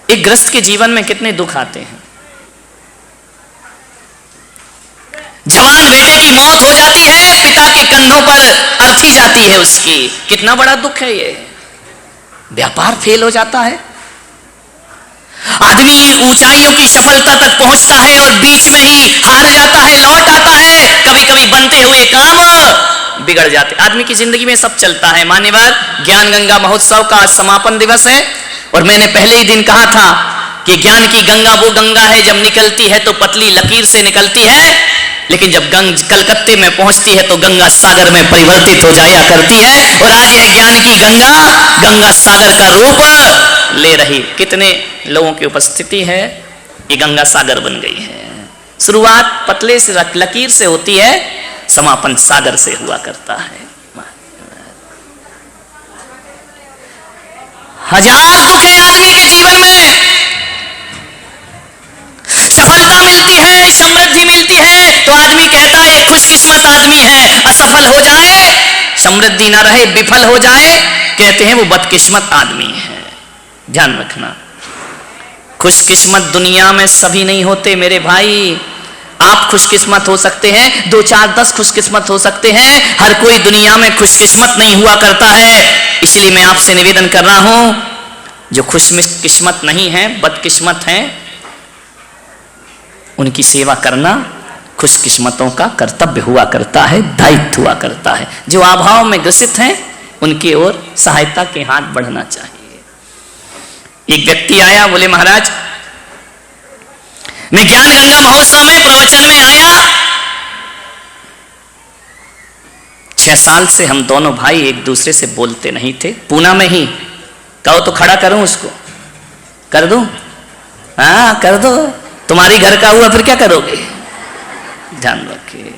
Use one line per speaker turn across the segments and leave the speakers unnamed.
एक गृहस्थ के जीवन में कितने दुख आते हैं। जवान बेटे की मौत हो जाती है, पिता के कंधों पर अर्थी जाती है उसकी, कितना बड़ा दुख है ये। व्यापार फेल हो जाता है, आदमी ऊंचाइयों की सफलता तक पहुंचता है और बीच में ही हार जाता है, लौट आता है। कभी कभी बनते हुए काम बिगड़ जाते। आदमी की जिंदगी में सब चलता है। मान्यवर ज्ञान गंगा महोत्सव का समापन दिवस है और मैंने पहले ही दिन कहा था कि ज्ञान की गंगा वो गंगा है जब निकलती है तो पतली लकीर से निकलती है, लेकिन जब कलकत्ते में पहुंचती है तो गंगा सागर में परिवर्तित हो जाया करती है। और आज यह ज्ञान की गंगा गंगा सागर का रूप ले रही। कितने लोगों की उपस्थिति है, ये गंगा सागर बन गई है। शुरुआत पतले से लकीर से होती है, समापन सागर से हुआ करता है। हजार दुख है आदमी के जीवन में, सफलता मिलती है, समृद्धि मिलती है तो आदमी कहता है खुशकिस्मत आदमी है। असफल हो जाए, समृद्धि ना रहे, विफल हो जाए, कहते हैं वो बदकिस्मत आदमी है। ध्यान रखना, खुशकिस्मत दुनिया में सभी नहीं होते मेरे भाई। आप खुशकिस्मत हो सकते हैं, 2 4 10 खुशकिस्मत हो सकते हैं, हर कोई दुनिया में खुशकिस्मत नहीं हुआ करता है। इसलिए मैं आपसे निवेदन कर रहा हूं, जो खुशकिस्मत नहीं है, बदकिस्मत हैं, उनकी सेवा करना खुशकिस्मतों का कर्तव्य हुआ करता है, दायित्व हुआ करता है। जो अभाव में ग्रसित हैं उनकी ओर सहायता के हाथ बढ़ना चाहिए। एक व्यक्ति आया, बोले महाराज मैं ज्ञान गंगा महोत्सव में प्रवचन में आया, 6 साल से हम दोनों भाई एक दूसरे से बोलते नहीं थे। पूना में ही कहो तो खड़ा करूं उसको, कर दूं? हाँ कर दो, तुम्हारी घर का हुआ फिर क्या करोगे? ध्यान रखिए।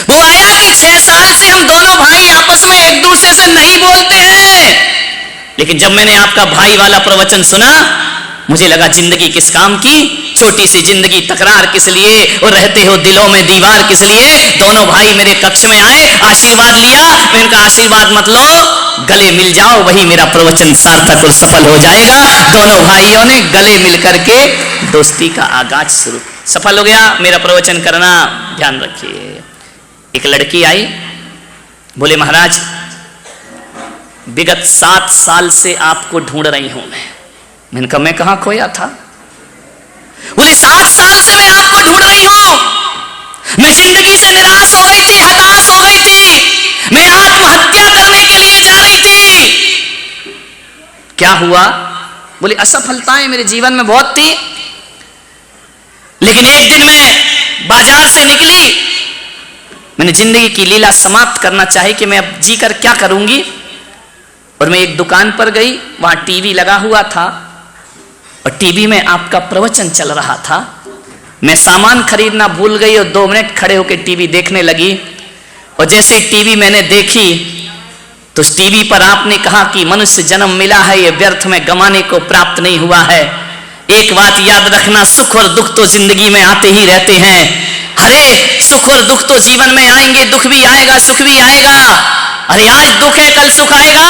वो आया कि 6 साल से हम दोनों भाई आपस में एक दूसरे से नहीं बोलते हैं, लेकिन जब मैंने आपका भाई वाला प्रवचन सुना मुझे लगा जिंदगी किस काम की, छोटी सी जिंदगी, तकरार किस लिए, और रहते हो दिलों में दीवार किस लिए। दोनों भाई मेरे कक्ष में आए, आशीर्वाद लिया, मैं इनका आशीर्वाद मत लो, गले मिल जाओ, वही मेरा प्रवचन सार्थक और सफल हो जाएगा। दोनों भाइयों ने गले मिलकर के दोस्ती का आगाज शुरू, सफल हो गया मेरा प्रवचन करना। ध्यान रखिए। एक लड़की आई, बोले महाराज विगत 7 साल से आपको ढूंढ रही हूं मैंने कहा मैं कहां खोया था? बोले 7 साल से मैं आपको ढूंढ रही हूं, मैं जिंदगी से निराश हो गई थी, हताश हो गई थी, मैं आत्महत्या करने के लिए जा रही थी। क्या हुआ? बोले असफलताएं मेरे जीवन में बहुत थी, लेकिन एक दिन मैं बाजार से निकली, मैंने जिंदगी की लीला समाप्त करना चाही कि मैं अब जीकर क्या करूंगी, और मैं एक दुकान पर गई, वहां टीवी लगा हुआ था और टीवी में आपका प्रवचन चल रहा था। मैं सामान खरीदना भूल गई और 2 मिनट खड़े होकर टीवी देखने लगी, और जैसे टीवी मैंने देखी तो उस टीवी पर आपने कहा कि मनुष्य जन्म मिला है, ये व्यर्थ में गंवाने को प्राप्त नहीं हुआ है। एक बात याद रखना, सुख और दुख तो जिंदगी में आते ही रहते हैं। अरे सुख और दुख तो जीवन में आएंगे, दुख भी आएगा, सुख भी आएगा। अरे आज दुख है कल सुख आएगा,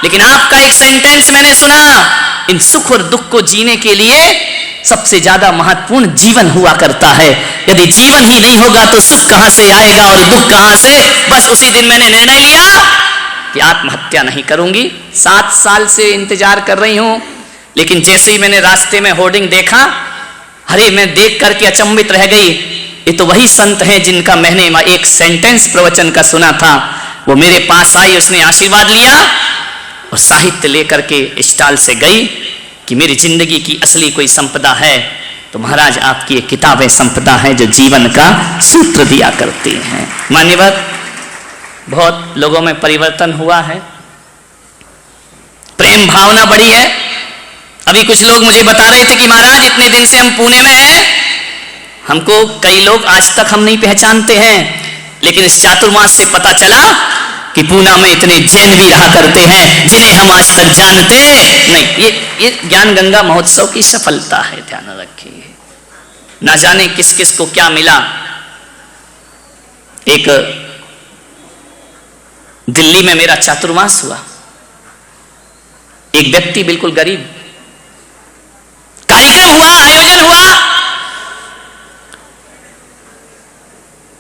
लेकिन आपका एक सेंटेंस मैंने सुना, इन सुख और दुख को जीने के लिए सबसे ज्यादा महत्वपूर्ण जीवन हुआ करता है। यदि जीवन ही नहीं होगा तो सुख कहां से आएगा और दुख कहां से? बस उसी दिन मैंने निर्णय लिया कि आत्महत्या नहीं करूंगी। 7 साल से इंतजार कर रही हूं, लेकिन जैसे ही मैंने रास्ते में होर्डिंग देखा, अरे मैं देख करके अचंभित रह गई, ये तो वही संत हैं जिनका मैंने एक सेंटेंस प्रवचन का सुना था। वो मेरे पास आई, उसने आशीर्वाद लिया और साहित्य लेकर के स्टॉल से गई कि मेरी जिंदगी की असली कोई संपदा है तो महाराज आपकी ये किताबें संपदा हैं जो जीवन का सूत्र दिया करती हैं। मान्यवर बहुत लोगों में परिवर्तन हुआ है, प्रेम भावना बढ़ी है। अभी कुछ लोग मुझे बता रहे थे कि महाराज इतने दिन से हम पुणे में हैं, हमको कई लोग आज तक हम नहीं पहचानते हैं, लेकिन इस चातुर्मास से पता चला कि पूना में इतने जैन भी रहा करते हैं जिन्हें हम आज तक जानते नहीं। ये ज्ञान गंगा महोत्सव की सफलता है, ध्यान रखिए। ना जाने किस किस को क्या मिला। एक दिल्ली में मेरा चातुर्मास हुआ, एक व्यक्ति बिल्कुल गरीब,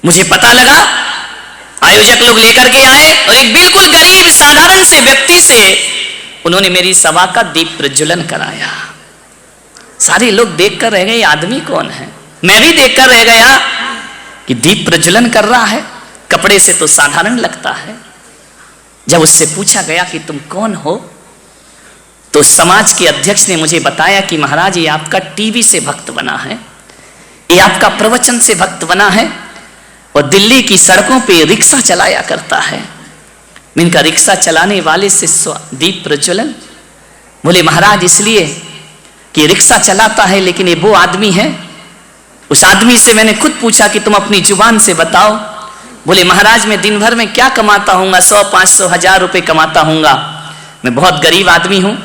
मुझे पता लगा, आयोजक लोग लेकर के आए और एक बिल्कुल गरीब साधारण से व्यक्ति से उन्होंने मेरी सभा का दीप प्रज्वलन कराया। सारे लोग देखकर रह गए, ये आदमी कौन है। मैं भी देखकर रह गया कि दीप प्रज्वलन कर रहा है, कपड़े से तो साधारण लगता है। जब उससे पूछा गया कि तुम कौन हो, तो समाज के अध्यक्ष ने मुझे बताया कि महाराज ये आपका टीवी से भक्त बना है, ये आपका प्रवचन से भक्त बना है और दिल्ली की सड़कों पे रिक्शा चलाया करता है। इनका रिक्शा चलाने वाले से दीप प्रज्वलन। बोले महाराज इसलिए कि रिक्शा चलाता है, लेकिन ये वो आदमी है। उस आदमी से मैंने खुद पूछा कि तुम अपनी जुबान से बताओ। बोले महाराज मैं दिन भर में क्या कमाता हूँगा, 100, 500, 1000 रुपये कमाता हूँगा। मैं बहुत गरीब आदमी हूँ,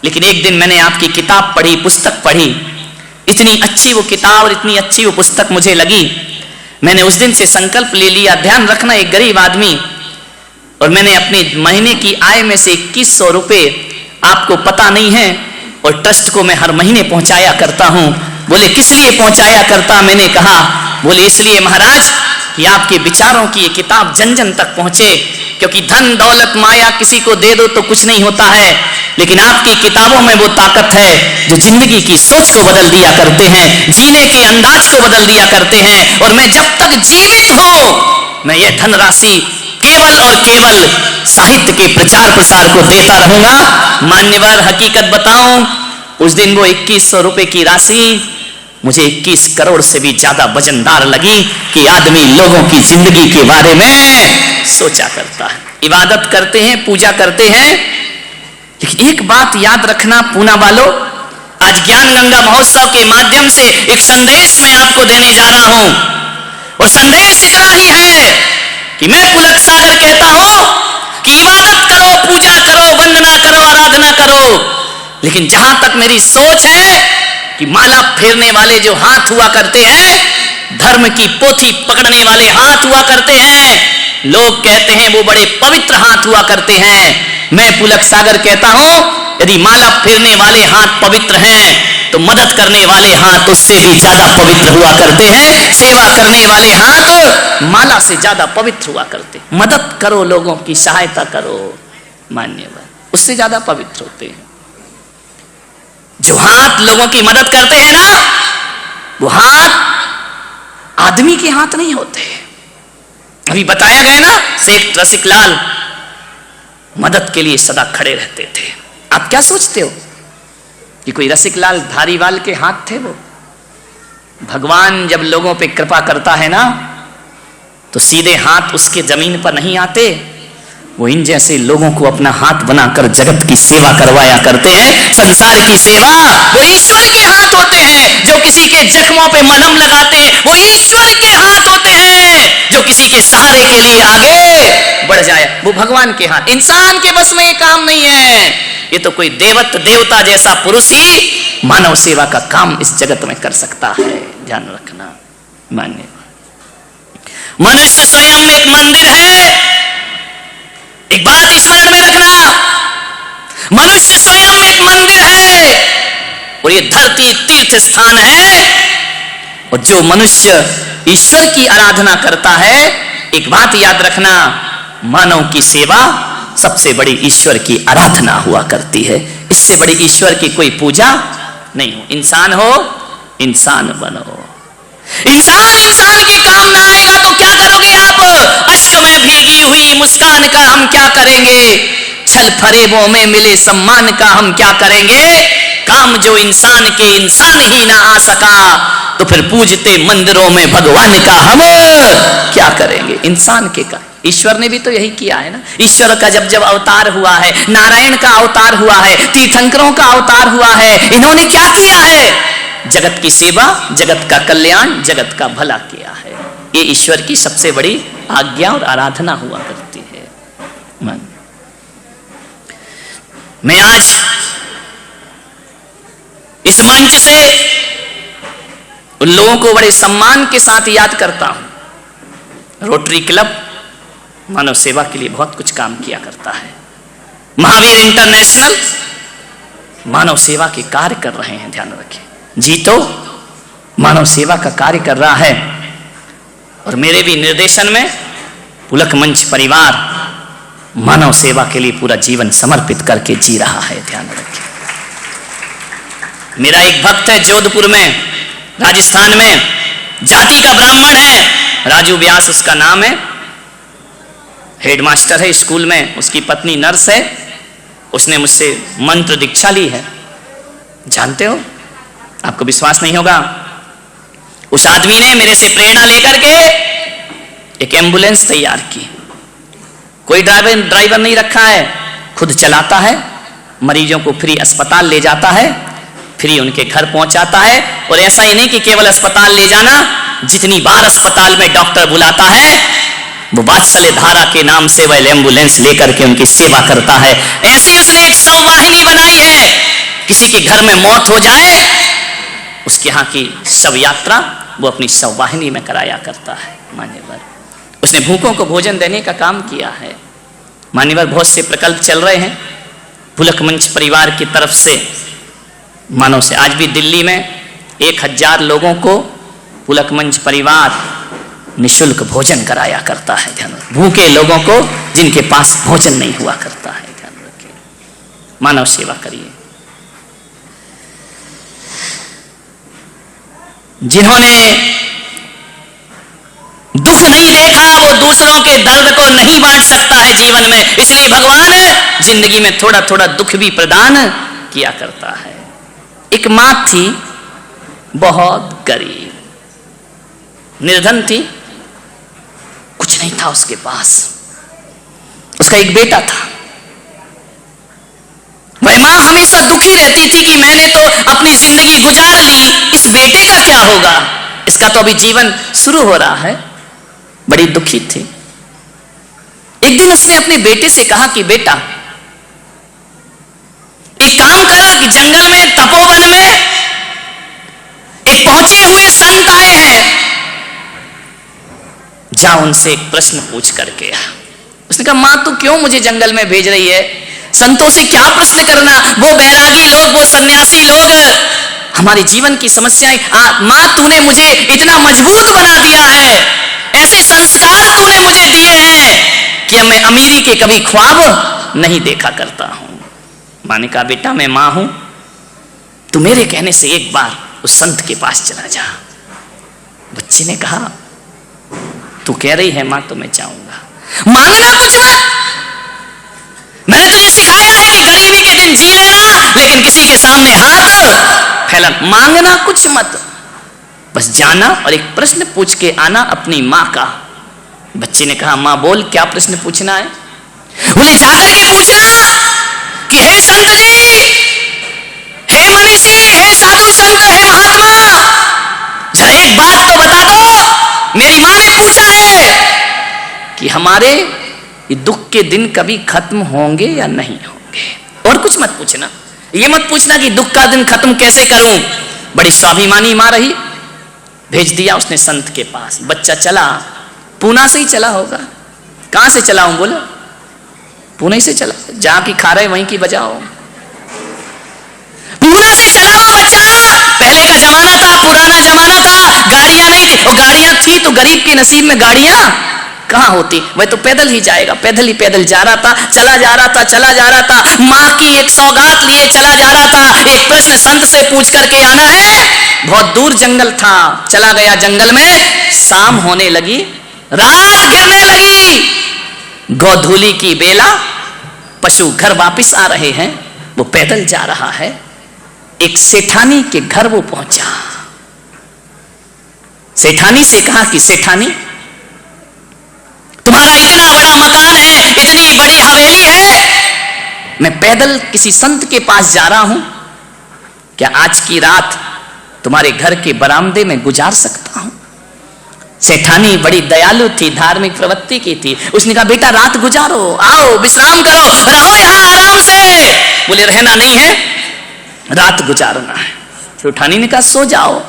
लेकिन एक दिन मैंने आपकी किताब पढ़ी, पुस्तक पढ़ी। इतनी अच्छी वो किताब और इतनी अच्छी वो पुस्तक मुझे लगी। मैंने उस दिन से संकल्प ले लिया, ध्यान रखना एक गरीब आदमी, और मैंने अपने महीने की आय में से 2100 रुपये आपको पता नहीं है, और ट्रस्ट को मैं हर महीने पहुंचाया करता हूं। बोले किस लिए पहुंचाया करता? मैंने कहा बोले इसलिए महाराज कि आपके विचारों की ये किताब जन जन तक पहुंचे, क्योंकि धन दौलत माया किसी को दे दो तो कुछ नहीं होता है, लेकिन आपकी किताबों में वो ताकत है जो जिंदगी की सोच को बदल दिया करते हैं, जीने के अंदाज को बदल दिया करते हैं। और मैं जब तक जीवित हूं मैं ये धनराशि केवल और केवल साहित्य के प्रचार प्रसार को देता रहूंगा। मान्यवर हकीकत बताऊं, उस दिन वो 2100 रुपए की राशि मुझे 21 करोड़ से भी ज्यादा वजनदार लगी कि आदमी लोगों की जिंदगी के बारे में सोचा करता है। इबादत करते हैं, पूजा करते हैं, लेकिन एक बात याद रखना पूना वालों, आज ज्ञान गंगा महोत्सव के माध्यम से एक संदेश मैं आपको देने जा रहा हूं, और संदेश इतना ही है कि मैं पुलक सागर कहता हूं कि इबादत करो, पूजा करो, वंदना करो, आराधना करो, लेकिन जहां तक मेरी सोच है कि माला फेरने वाले जो हाथ हुआ करते हैं, धर्म की पोथी पकड़ने वाले हाथ हुआ करते हैं, लोग कहते हैं वो बड़े पवित्र हाथ हुआ करते हैं। मैं पुलक सागर कहता हूं यदि माला फेरने वाले हाथ पवित्र हैं तो मदद करने वाले हाथ उससे भी ज्यादा पवित्र हुआ करते हैं। सेवा करने वाले हाथ माला से ज्यादा पवित्र हुआ करते। मदद करो, लोगों की सहायता करो, मान्यवर, उससे ज्यादा पवित्र होते हैं। जो हाथ लोगों की मदद करते हैं ना, वो हाथ आदमी के हाथ नहीं होते। अभी बताया गया ना, सेठ रसिक लाल मदद के लिए सदा खड़े रहते थे। आप क्या सोचते हो कि कोई रसिक लाल धारीवाल के हाथ थे? वो भगवान जब लोगों पे कृपा करता है ना, तो सीधे हाथ उसके जमीन पर नहीं आते, वो इन जैसे लोगों को अपना हाथ बनाकर जगत की सेवा करवाया करते हैं। संसार की सेवा वो ईश्वर के हाथ होते हैं। जो किसी के जख्मों पे मलहम लगाते हैं वो ईश्वर के हाथ होते हैं। जो किसी के सहारे के लिए आगे बढ़ जाए वो भगवान के हाथ। इंसान के बस में ये काम नहीं है। ये तो कोई देवता जैसा पुरुष ही मानव सेवा का काम इस जगत में कर सकता है। ध्यान रखना मान्य। मनुष्य स्वयं एक मंदिर है। एक बात स्मरण में रखना, मनुष्य स्वयं एक मंदिर है और ये धरती तीर्थ स्थान है। और जो मनुष्य ईश्वर की आराधना करता है, एक बात याद रखना, मानव की सेवा सबसे बड़ी ईश्वर की आराधना हुआ करती है। इससे बड़ी ईश्वर की कोई पूजा नहीं हो। इंसान हो, इंसान बनो। इंसान के काम ना आएगा तो क्या करोगे आप? अश्क में भीगी हुई मुस्कान का हम क्या करेंगे? छल फरेबों में मिले सम्मान का हम क्या करेंगे? काम जो इंसान के इंसान ही ना आ सका, तो फिर पूजते मंदिरों में भगवान का हम क्या करेंगे? इंसान के का ईश्वर ने भी तो यही किया है ना। ईश्वर का जब जब अवतार हुआ है, नारायण का अवतार हुआ है, तीर्थंकरों का अवतार हुआ है, इन्होंने क्या किया है? जगत की सेवा, जगत का कल्याण, जगत का भला किया है। ये ईश्वर की सबसे बड़ी आज्ञा और आराधना हुआ करती है। मैं आज इस मंच से उन लोगों को बड़े सम्मान के साथ याद करता हूं। रोटरी क्लब मानव सेवा के लिए बहुत कुछ काम किया करता है। महावीर इंटरनेशनल मानव सेवा के कार्य कर रहे हैं। ध्यान रखें, जी तो मानव सेवा का कार्य कर रहा है। और मेरे भी निर्देशन में पुलक मंच परिवार मानव सेवा के लिए पूरा जीवन समर्पित करके जी रहा है। ध्यान रखिए। मेरा एक भक्त है जोधपुर में, राजस्थान में, जाति का ब्राह्मण है, राजू व्यास उसका नाम है, हेडमास्टर है स्कूल में, उसकी पत्नी नर्स है, उसने मुझसे मंत्र दीक्षा ली है। जानते हो, आपको विश्वास नहीं होगा, उस आदमी ने मेरे से प्रेरणा लेकर के एक एम्बुलेंस तैयार की। कोई ड्राइवर नहीं रखा है, खुद चलाता है, मरीजों को फ्री अस्पताल ले जाता है, फ्री उनके घर पहुंचाता है। और ऐसा ही नहीं कि केवल अस्पताल ले जाना, जितनी बार अस्पताल में डॉक्टर बुलाता है वो वात्सल्य धारा के नाम से वह एम्बुलेंस लेकर के उनकी सेवा करता है। ऐसी उसने एक शववाहिनी बनाई है, किसी के घर में मौत हो जाए उसके यहाँ की शव यात्रा वो अपनी शववाहिनी में कराया करता है। मान्यवर, उसने भूखों को भोजन देने का काम किया है। मान्यवर, बहुत से प्रकल्प चल रहे हैं पुलक मंच परिवार की तरफ से, मानव से। आज भी दिल्ली में 1000 लोगों को पुलक मंच परिवार निशुल्क भोजन कराया करता है। ध्यान, भूखे लोगों को जिनके पास भोजन नहीं हुआ करता है। ध्यान रखिए, मानव सेवा करिए। जिन्होंने दुख नहीं देखा वो दूसरों के दर्द को नहीं बांट सकता है जीवन में, इसलिए भगवान जिंदगी में थोड़ा थोड़ा दुख भी प्रदान किया करता है। एक मां थी, बहुत गरीब, निर्धन थी, कुछ नहीं था उसके पास। उसका एक बेटा था। वह मां हमेशा दुखी रहती थी कि मैंने तो अपनी जिंदगी गुजार ली, इस बेटे का क्या होगा, इसका तो अभी जीवन शुरू हो रहा है। बड़ी दुखी थी। एक दिन उसने अपने बेटे से कहा कि बेटा एक काम कर कि जंगल में, तपोवन में एक पहुंचे हुए संत आए हैं, जा उनसे एक प्रश्न पूछ करके आ। उसने कहा मां तू क्यों मुझे जंगल में भेज रही है, संतों से क्या प्रश्न करना, वो बैरागी लोग, वो सन्यासी लोग हमारे जीवन की समस्याएं। मां तूने मुझे इतना मजबूत बना दिया है, ऐसे संस्कार तूने मुझे दिए हैं कि मैं अमीरी के कभी ख्वाब नहीं देखा करता हूं। मां ने कहा बेटा मैं मां हूं, तू मेरे कहने से एक बार उस संत के पास चला जा। बच्चे ने कहा तू कह रही है मां तो मैं जाऊंगा। मांगना कुछ मत, मैंने तुझे सिखाया है कि गरीबी के दिन जी लेना, लेकिन किसी के सामने हाथ फैला। मांगना कुछ मत, बस जाना और एक प्रश्न पूछ के आना अपनी मां का। बच्चे ने कहा मां बोल क्या प्रश्न पूछना है। बोले जाकर के पूछना कि हे संत जी, हे मनीषी, हे साधु संत, हे महात्मा, जरा एक बात तो बता दो, मेरी मां ने पूछा है कि हमारे ये दुख के दिन कभी खत्म होंगे या नहीं होंगे। और कुछ मत पूछना, ये मत पूछना कि दुख का दिन खत्म कैसे करूं। बड़ी स्वाभिमानी मां रही, भेज दिया उसने संत के पास। बच्चा चला, पूना से ही चला होगा। कहां से चला हूं बोलो, पुणे से चला, जहां की खा रहे वहीं की बजाओ। पूना से चला वो बच्चा। पहले का जमाना था, पुराना जमाना था, गाड़ियां नहीं थी, और गाड़ियां थी तो गरीब के नसीब में गाड़ियां कहां होती, वह तो पैदल ही जाएगा। पैदल ही पैदल जा रहा था, चला जा रहा था, चला जा रहा था, मां की एक सौगात लिए चला जा रहा था। एक प्रश्न संत से पूछ करके आना है। बहुत दूर जंगल था, चला गया जंगल में, शाम होने लगी, रात गिरने लगी, गोधूली की बेला, पशु घर वापस आ रहे हैं, वो पैदल जा रहा है। एक सेठानी के घर वो पहुंचा। सेठानी से कहा कि सेठानी तुम्हारा इतना बड़ा मकान है, इतनी बड़ी हवेली है, मैं पैदल किसी संत के पास जा रहा हूं, क्या आज की रात तुम्हारे घर के बरामदे में गुजार सकता हूं। सेठानी बड़ी दयालु थी, धार्मिक प्रवृत्ति की थी। उसने कहा बेटा रात गुजारो, आओ विश्राम करो, रहो यहां आराम से। बोले रहना नहीं है, रात गुजारना है। सेठानी ने कहा सो जाओ।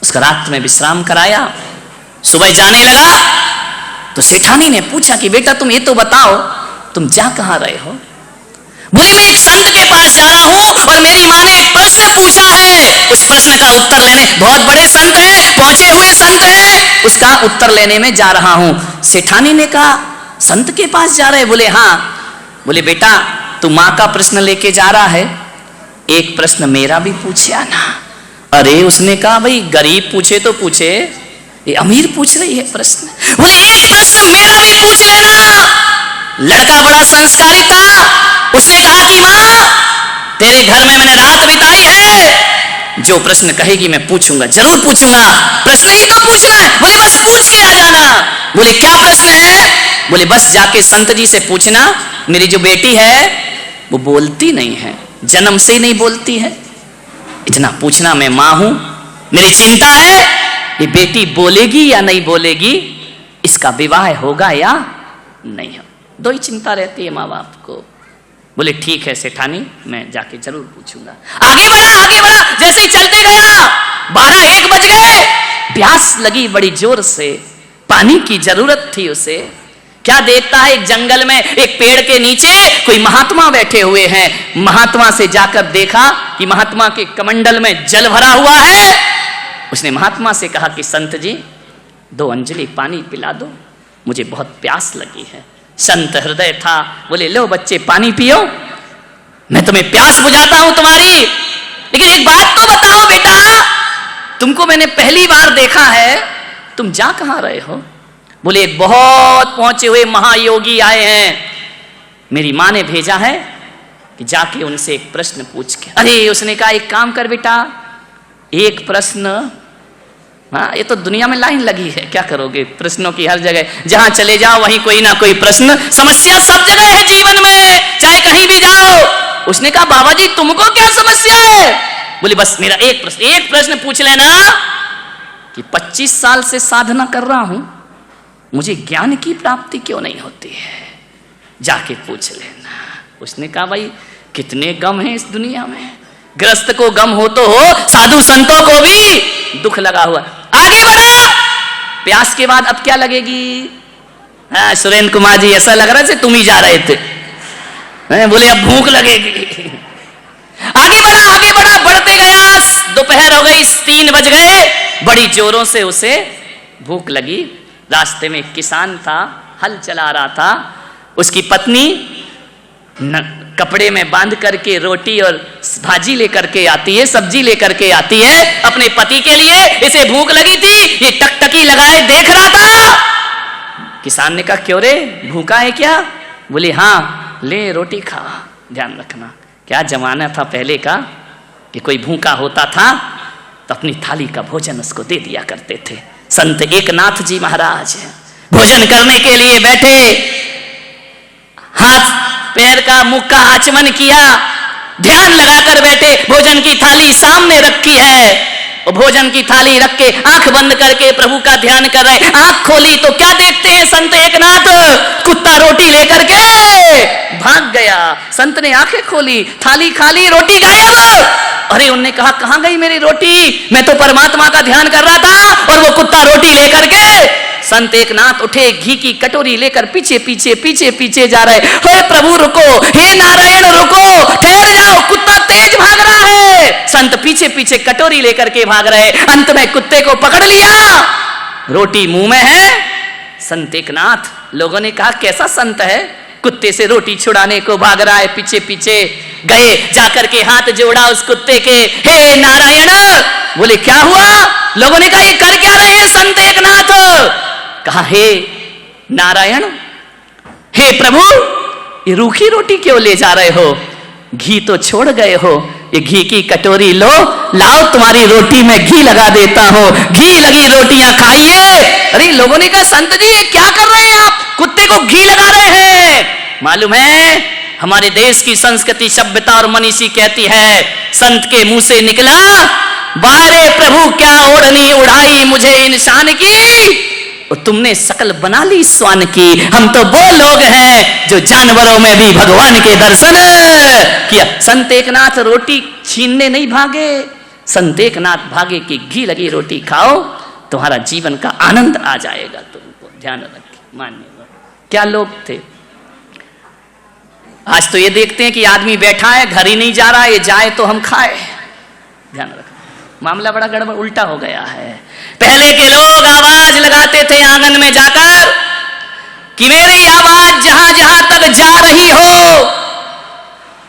उसका रात में विश्राम कराया। सुबह जाने लगा तो सेठानी ने पूछा कि बेटा तुम ये तो बताओ तुम जा कहां रहे हो। बोले मैं एक संत के पास जा रहा हूं और मेरी मां ने एक प्रश्न पूछा है, उस प्रश्न का उत्तर लेने। बहुत बड़े संत हैं, पहुंचे हुए संत हैं, उसका उत्तर लेने में जा रहा हूं। सेठानी ने कहा संत के पास जा रहे? बोले हाँ। बोले बेटा तू मां का प्रश्न लेके जा रहा है, एक प्रश्न मेरा भी पूछे आना। अरे उसने कहा भाई गरीब पूछे तो पूछे, ये अमीर पूछ रही है प्रश्न। बोले एक प्रश्न मेरा भी पूछ लेना। लड़का बड़ा संस्कारी था, उसने कहा कि मां तेरे घर में मैंने रात बिताई है, जो प्रश्न कहेगी मैं पूछूंगा, जरूर पूछूंगा, प्रश्न ही तो पूछना है। बोले बस पूछ के आ जाना। बोले क्या प्रश्न है? बोले बस जाके संत जी से पूछना मेरी जो बेटी है वो बोलती नहीं है, जन्म से ही नहीं बोलती है, इतना पूछना। मैं मां हूं, मेरी चिंता है ये बेटी बोलेगी या नहीं बोलेगी, इसका विवाह होगा या नहीं हो, दो ही चिंता रहती है माँ बाप को। बोले ठीक है सेठानी, मैं जाके जरूर पूछूंगा। आगे बढ़ा, जैसे ही चलते गया 12-1 बज गए। प्यास लगी बड़ी जोर से, पानी की जरूरत थी उसे। क्या देखता है एक जंगल में एक पेड़ के नीचे कोई महात्मा बैठे हुए हैं। महात्मा से जाकर देखा कि महात्मा के कमंडल में जल भरा हुआ है। उसने महात्मा से कहा कि संत जी 2 अंजलि पानी पिला दो, मुझे बहुत प्यास लगी है। संत हृदय था, बोले लो बच्चे पानी पियो, मैं तुम्हें प्यास बुझाता हूं तुम्हारी। लेकिन एक बात तो बताओ बेटा, तुमको मैंने पहली बार देखा है, तुम जा कहां रहे हो? बोले एक बहुत पहुंचे हुए महायोगी आए हैं, मेरी मां ने भेजा है कि जाके उनसे एक प्रश्न पूछ के। अरे उसने कहा एक काम कर बेटा, एक प्रश्न, हाँ ये तो दुनिया में लाइन लगी है, क्या करोगे प्रश्नों की, हर जगह जहां चले जाओ वहीं कोई ना कोई प्रश्न। समस्या सब जगह है जीवन में, चाहे कहीं भी जाओ। उसने कहा बाबा जी तुमको क्या समस्या है? बोले बस मेरा एक प्रश्न पूछ लेना कि 25 साल से साधना कर रहा हूं, मुझे ज्ञान की प्राप्ति क्यों नहीं होती है, जाके पूछ लेना। उसने कहा भाई कितने गम हैं इस दुनिया में, ग्रस्त को गम हो तो हो, साधु संतों को भी दुख लगा हुआ। आगे बढ़ा, प्यास के बाद अब क्या लगेगी? हाँ सुरेंद्र कुमार जी ऐसा लग रहा है तुम ही जा रहे थे। बोले अब भूख लगेगी। आगे बढ़ा, बढ़ते गया, दोपहर हो गई, 3 बज गए, बड़ी जोरों से उसे भूख लगी। रास्ते में एक किसान था, हल चला रहा था, उसकी पत्नी कपड़े में बांध करके रोटी और भाजी लेकर के आती है, सब्जी लेकर के आती है अपने पति के लिए। इसे भूख लगी थी, ये टकटकी लगाए देख रहा था। किसान ने कहा क्यों रे, भूखा है क्या? बोले हाँ, ले रोटी खा। ध्यान रखना क्या जमाना था पहले का कि कोई भूखा होता था तो अपनी थाली का भोजन उसको दे दिया करते थे। संत एकनाथ जी महाराज भोजन करने के लिए बैठे, हाथ पैर का मुख का आचमन किया, ध्यान लगाकर बैठे, भोजन की थाली सामने रखी है, और भोजन की थाली रख के आंख बंद करके प्रभु का ध्यान कर रहे। आंख खोली तो क्या देखते हैं संत एकनाथ, कुत्ता रोटी लेकर के भाग गया। संत ने आंखें खोली, थाली खाली, रोटी गायब। अरे उनने कहा कहां गई मेरी रोटी, मैं तो परमात्मा का ध्यान कर रहा था और वो कुत्ता रोटी लेकर के। संत एकनाथ उठे, घी की कटोरी लेकर पीछे पीछे जा रहे। हे प्रभु रुको, हे नारायण रुको, ठहर जाओ, कुत्ता तेज भाग रहा है। संत पीछे पीछे कटोरी लेकर के भाग रहे, अंत में कुत्ते को पकड़ लिया, रोटी मुंह में है। संत एकनाथ, लोगों ने कहा कैसा संत है, कुत्ते से रोटी छुड़ाने को भाग रहा है। पीछे पीछे गए, जाकर के हाथ जोड़ा उस कुत्ते के, हे नारायण। बोले क्या हुआ? लोगों ने कहा ये कर क्या रहे हैं संत एकनाथ? कहा हे नारायण, हे प्रभु, ये रूखी रोटी क्यों ले जा रहे हो? घी तो छोड़ गए हो, ये घी की कटोरी लो, लाओ तुम्हारी रोटी में घी लगा देता हूं, घी लगी रोटियां खाइए। अरे लोगों ने कहा संत जी ये क्या कर रहे हैं आप, कुत्ते को घी लगा रहे हैं? मालूम है हमारे देश की संस्कृति, सभ्यता और मनीषी कहती है, संत के मुंह से निकला, बारे प्रभु क्या ओढ़नी उड़ाई मुझे इंसान की, तुमने शकल बना ली स्वान की। हम तो वो लोग हैं जो जानवरों में भी भगवान के दर्शन किया। संत एकनाथ रोटी छीनने नहीं भागे, संत एकनाथ भागे कि घी लगी रोटी खाओ, तुम्हारा जीवन का आनंद आ जाएगा। तुमको ध्यान रखिए, मान्य क्या लोग थे। आज तो ये देखते हैं कि आदमी बैठा है, घर ही नहीं जा रहा है, ये जाए तो हम खाए। ध्यान रखना, मामला बड़ा गड़बड़ उल्टा हो गया है। पहले के लोग आवाज लगाते थे आंगन में जाकर कि मेरी आवाज जहां जहां तक जा रही हो,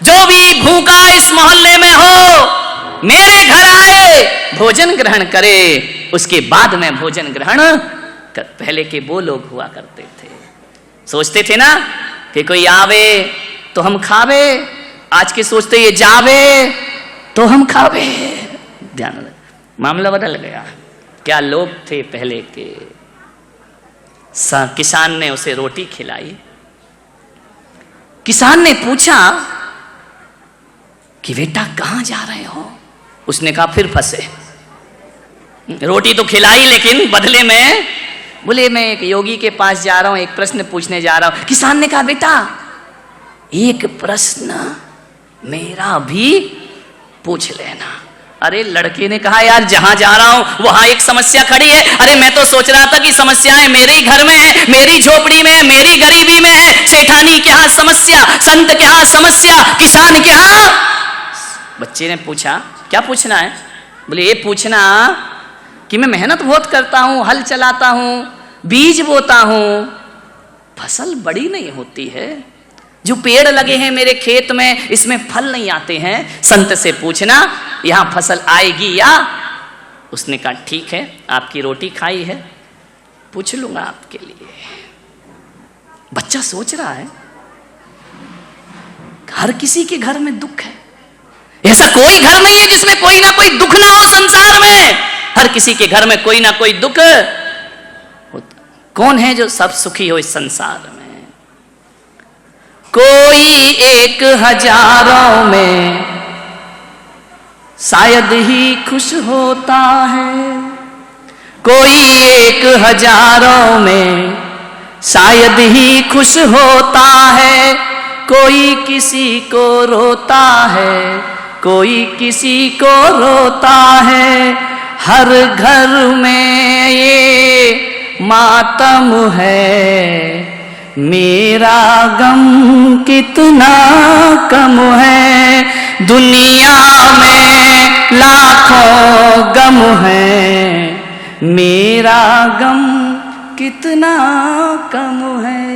जो भी भूखा इस मोहल्ले में हो, मेरे घर आए, भोजन ग्रहण करे, उसके बाद में भोजन ग्रहण कर। पहले के वो लोग हुआ करते थे, सोचते थे ना कि कोई आवे तो हम खावे। आज के सोचते ये जावे तो हम खावे। ध्यान रख, मामला बदल गया। क्या लोग थे पहले के। किसान ने उसे रोटी खिलाई। किसान ने पूछा कि बेटा कहां जा रहे हो? उसने कहा फिर फंसे। रोटी तो खिलाई लेकिन बदले में बोले मैं एक योगी के पास जा रहा हूं, एक प्रश्न पूछने जा रहा हूं। किसान ने कहा बेटा एक प्रश्न मेरा भी पूछ लेना। अरे लड़के ने कहा यार जहां जा रहा हूं वहां एक समस्या खड़ी है। अरे मैं तो सोच रहा था कि समस्याएं मेरे ही घर में है, मेरी झोपड़ी में है, मेरी गरीबी में है। सेठानी के यहां समस्या, संत के यहां समस्या, किसान के यहां। बच्चे ने पूछा क्या पूछना है? बोले ये पूछना कि मैं मेहनत बहुत करता हूं, हल चलाता हूं, बीज बोता हूं, फसल बड़ी नहीं होती है। जो पेड़ लगे हैं मेरे खेत में इसमें फल नहीं आते हैं। संत से पूछना यहां फसल आएगी या? उसने कहा ठीक है, आपकी रोटी खाई है, पूछ लूंगा आपके लिए। बच्चा सोच रहा है हर किसी के घर में दुख है। ऐसा कोई घर नहीं है जिसमें कोई ना कोई दुख ना हो संसार में। हर किसी के घर में कोई ना कोई दुख होता। कौन है जो सब सुखी हो इस संसार में? कोई 1000 में शायद ही खुश होता है। कोई 1000 में शायद ही खुश होता है। कोई किसी को रोता है, कोई किसी को रोता है। हर घर में ये मातम है, मेरा गम कितना कम है। दुनिया में लाखों गम है, मेरा गम कितना कम है।